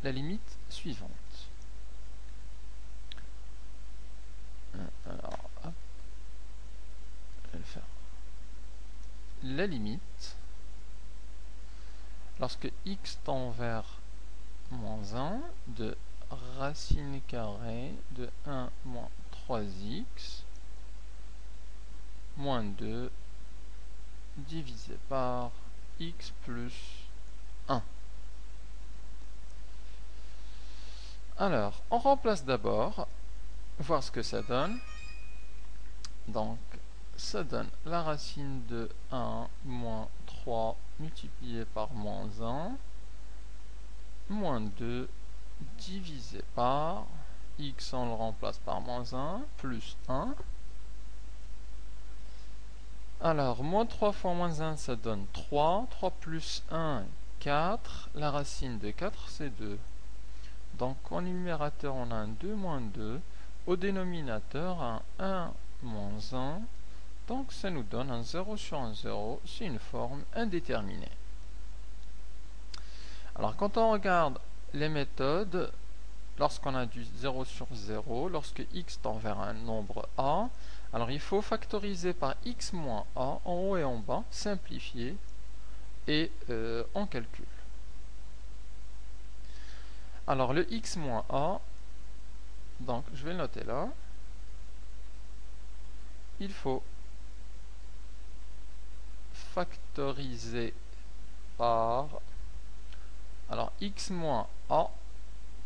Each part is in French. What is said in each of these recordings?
la limite suivante. Alors, hop, je vais faire la limite. Lorsque x tend vers moins 1 de racine carrée de 1 moins 3x moins 2 divisé par x plus 1. Alors, on remplace d'abord, voir ce que ça donne. Donc, ça donne la racine de 1 moins 3 multiplié par moins 1 moins 2 divisé par x, on le remplace par moins 1 plus 1. Alors, moins 3 fois moins 1, ça donne 3. 3 plus 1, 4. La racine de 4, c'est 2. Donc, au numérateur, on a un 2 moins 2. Au dénominateur, un 1 moins 1. Donc, ça nous donne un 0 sur un 0. C'est une forme indéterminée. Alors, quand on regarde les méthodes, lorsqu'on a du 0 sur 0, lorsque x tend vers un nombre a, alors il faut factoriser par x moins a en haut et en bas, simplifier et on calcule. Alors le x moins a, donc je vais le noter là, il faut factoriser par, alors x moins a,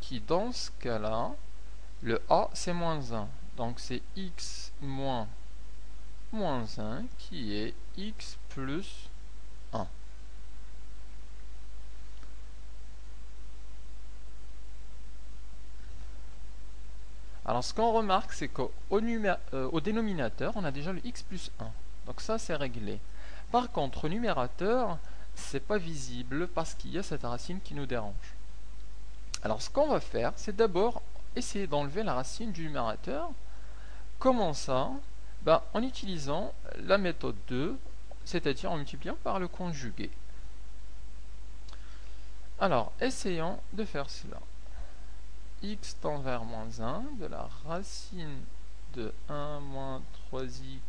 qui dans ce cas-là, le a c'est moins 1, donc c'est x moins 1 qui est x plus 1. Alors ce qu'on remarque, c'est qu'au dénominateur, on a déjà le x plus 1. Donc ça, c'est réglé. Par contre, au numérateur, c'est pas visible parce qu'il y a cette racine qui nous dérange. Alors ce qu'on va faire, c'est d'abord essayer d'enlever la racine du numérateur. Comment ça? En utilisant la méthode 2, c'est-à-dire en multipliant par le conjugué. Alors, essayons de faire cela. X tend vers moins 1 de la racine de 1 moins 3x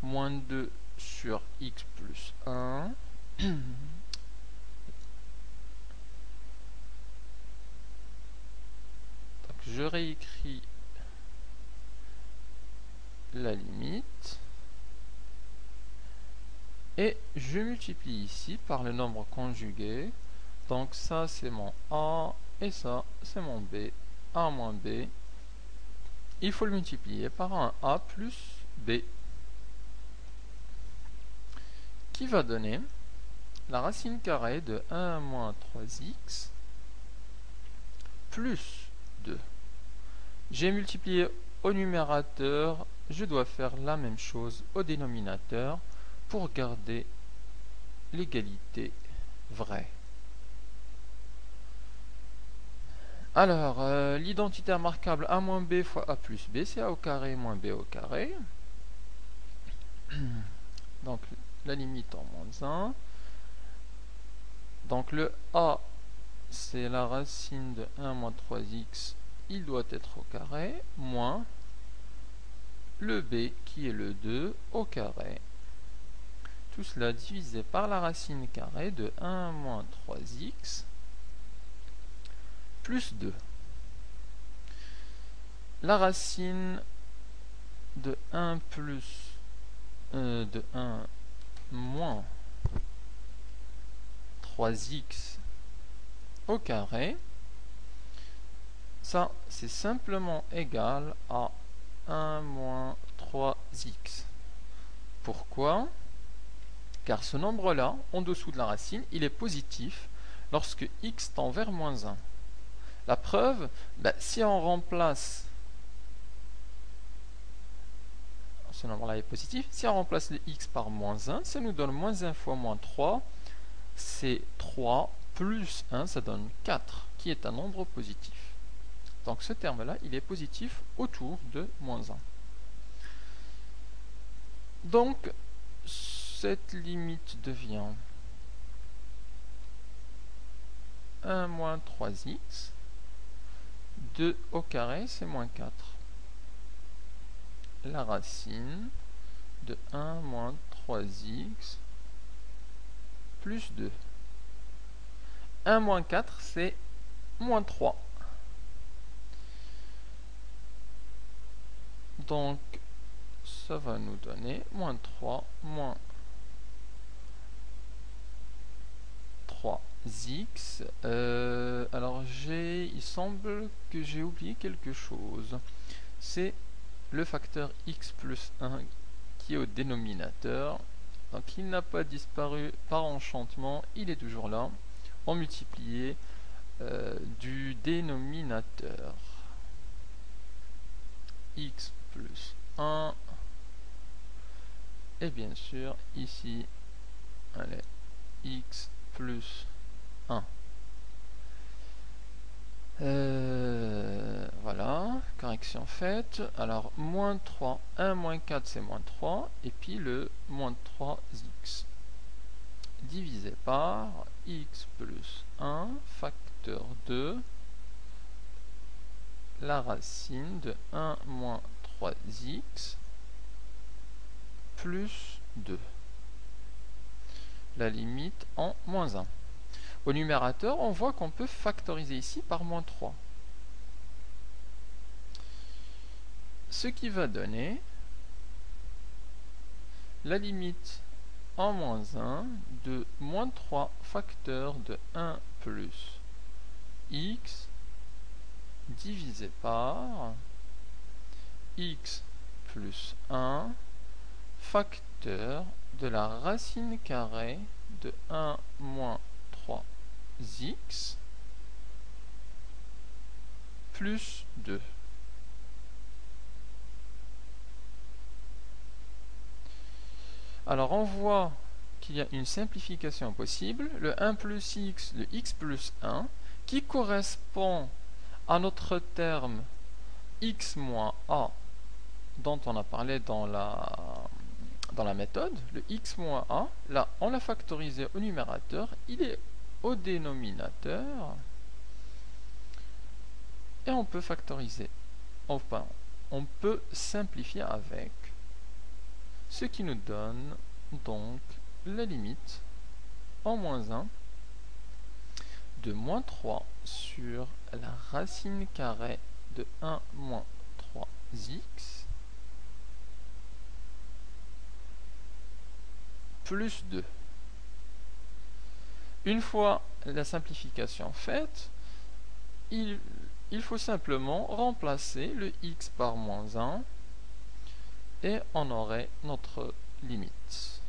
moins 2 sur x plus 1. Donc je réécris la limite et je multiplie ici par le nombre conjugué. Donc ça c'est mon A et ça c'est mon B. A moins B. Il faut le multiplier par un A plus B. Qui va donner la racine carrée de 1 moins 3x plus 2. J'ai multiplié au numérateur, je dois faire la même chose au dénominateur pour garder l'égalité vraie. Alors, l'identité remarquable a moins b fois a plus b, c'est a au carré moins b au carré. Donc, la limite en moins 1. Donc, le a, c'est la racine de 1 moins 3x, il doit être au carré, moins le b, qui est le 2, au carré. Tout cela divisé par la racine carrée de 1 moins 3x plus 2. La racine de 1 plus de 1 moins 3x au carré, ça c'est simplement égal à 1 moins 3x. Pourquoi? Car ce nombre-là, en dessous de la racine, il est positif lorsque x tend vers moins 1. La preuve, si on remplace, ce nombre-là est positif, si on remplace le x par moins 1, ça nous donne moins 1 fois moins 3, c'est 3 plus 1, ça donne 4, qui est un nombre positif. Donc ce terme-là, il est positif autour de moins 1. Donc, cette limite devient 1 moins 3x. 2 au carré, c'est moins 4. La racine de 1 moins 3x plus 2. 1 moins 4, c'est moins 3. Donc, ça va nous donner moins 3 moins 3x. Alors, il semble que j'ai oublié quelque chose. C'est le facteur x plus 1 qui est au dénominateur. Donc, il n'a pas disparu par enchantement, il est toujours là, en multiplié du dénominateur. X plus 1. Et bien sûr, ici, allez, x plus 1. Voilà, correction faite. Alors, moins 3, 1 moins 4, c'est moins 3. Et puis le moins 3x divisé par x plus 1, facteur 2, la racine de 1 moins 3x plus 2. La limite en moins 1. Au numérateur, on voit qu'on peut factoriser ici par moins 3. Ce qui va donner la limite en moins 1 de moins 3 facteur de 1 plus x divisé par x plus 1 facteur de la racine carrée de 1 moins 3x plus 2. Alors on voit qu'il y a une simplification possible, le 1 plus x, le x plus 1, qui correspond à notre terme x moins a dont on a parlé dans la méthode, le x moins a, là on l'a factorisé au numérateur, il est au dénominateur, et on peut factoriser, enfin on peut simplifier avec, ce qui nous donne donc la limite en moins 1 de moins 3 sur la racine carrée de 1 moins 3x plus 2. Une fois la simplification faite, il faut simplement remplacer le x par moins 1 et on aurait notre limite,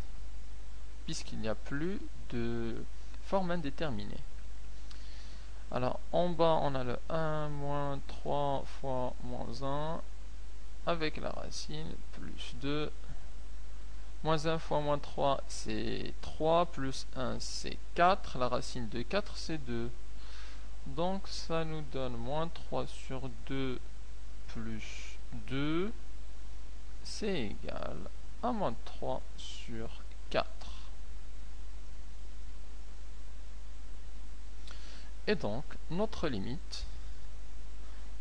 puisqu'il n'y a plus de forme indéterminée. Alors en bas on a le 1 moins 3 fois moins 1 avec la racine plus 2. Moins 1 fois moins 3 c'est 3, plus 1 c'est 4, la racine de 4 c'est 2. Donc ça nous donne moins 3 sur 2 plus 2, c'est égal à moins 3 sur 4. Et donc, notre limite,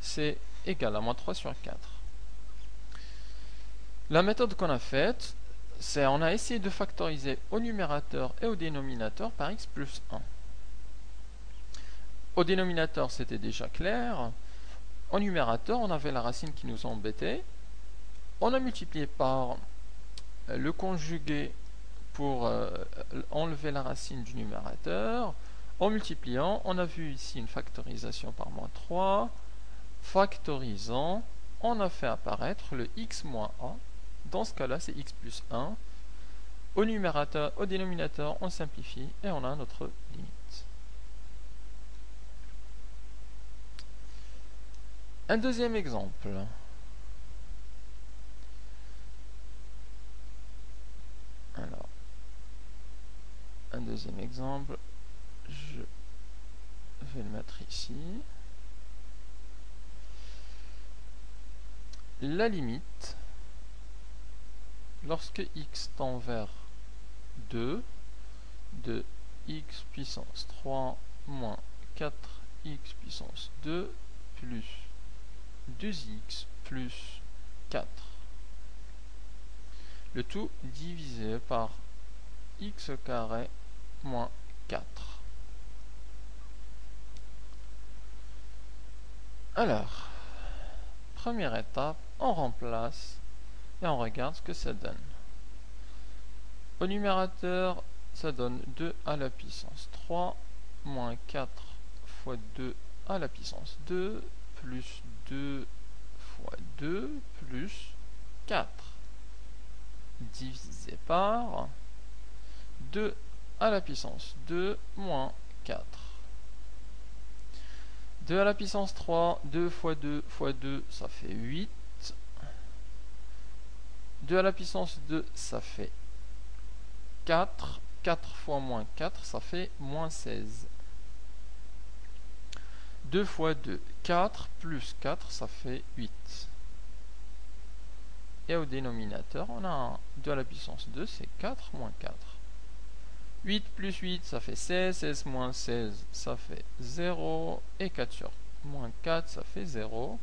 c'est égal à moins 3 sur 4. La méthode qu'on a faite, c'est on a essayé de factoriser au numérateur et au dénominateur par x plus 1. Au dénominateur, c'était déjà clair. Au numérateur, on avait la racine qui nous embêtait. On a multiplié par le conjugué pour enlever la racine du numérateur. En multipliant, on a vu ici une factorisation par moins 3. Factorisant, on a fait apparaître le x moins a. Dans ce cas-là, c'est x plus 1. Au numérateur, au dénominateur, on simplifie et on a notre limite. Un deuxième exemple. Alors, un deuxième exemple, je vais le mettre ici. La limite, lorsque x tend vers 2, de x puissance 3 moins 4x puissance 2 plus 2x plus 4. Le tout divisé par x carré moins 4. Alors, première étape, on remplace et on regarde ce que ça donne. Au numérateur, ça donne 2 à la puissance 3 moins 4 fois 2 à la puissance 2 plus 2 fois 2 plus 4 divisé par 2 à la puissance 2 moins 4. 2 à la puissance 3, 2 fois 2 fois 2, ça fait 8. 2 à la puissance 2, ça fait 4. 4 fois moins 4, ça fait moins 16. 2 fois 2, 4, plus 4, ça fait 8. Et au dénominateur, on a 2 à la puissance 2, c'est 4 moins 4. 8 plus 8, ça fait 16. 16 moins 16, ça fait 0. Et 4 sur moins 4, ça fait 0.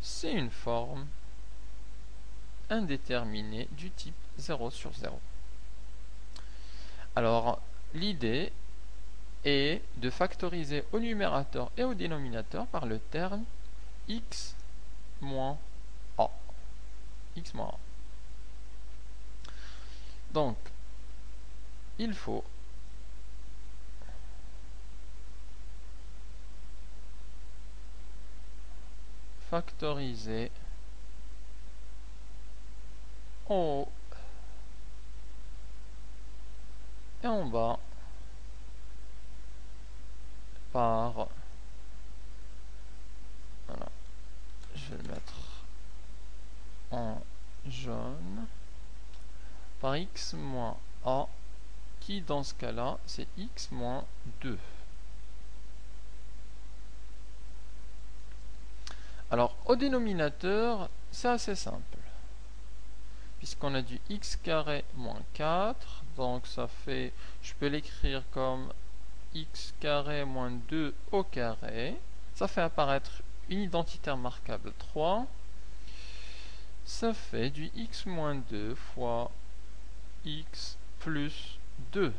C'est une forme indéterminée du type 0 sur 0. Alors, l'idée est de factoriser au numérateur et au dénominateur par le terme x moins a. X moins a. Donc, il faut factoriser en haut et en bas par, voilà, je vais le mettre en jaune, par x moins a, qui dans ce cas-là, c'est x moins 2. Alors, au dénominateur, c'est assez simple, puisqu'on a du x carré moins 4, donc ça fait, je peux l'écrire comme x carré moins 2 au carré, ça fait apparaître une identité remarquable 3, ça fait du x moins 2 fois x plus 2.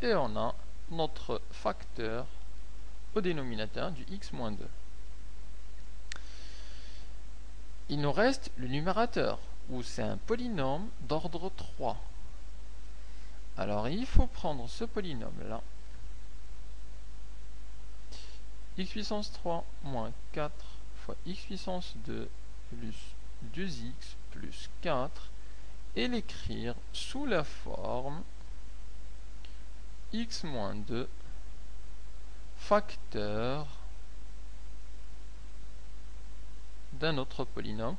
Et on a notre facteur au dénominateur du x moins 2. Il nous reste le numérateur, où c'est un polynôme d'ordre 3. Alors il faut prendre ce polynôme-là, x puissance 3 moins 4 fois x puissance 2 plus 2x plus 4, et l'écrire sous la forme x moins 2 facteur d'un autre polynôme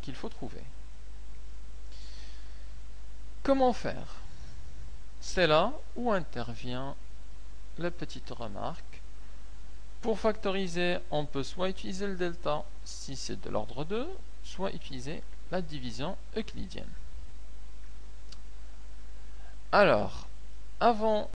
qu'il faut trouver. Comment faire? C'est là où intervient la petite remarque. Pour factoriser, on peut soit utiliser le delta si c'est de l'ordre 2, soit utiliser la division euclidienne. Alors, avant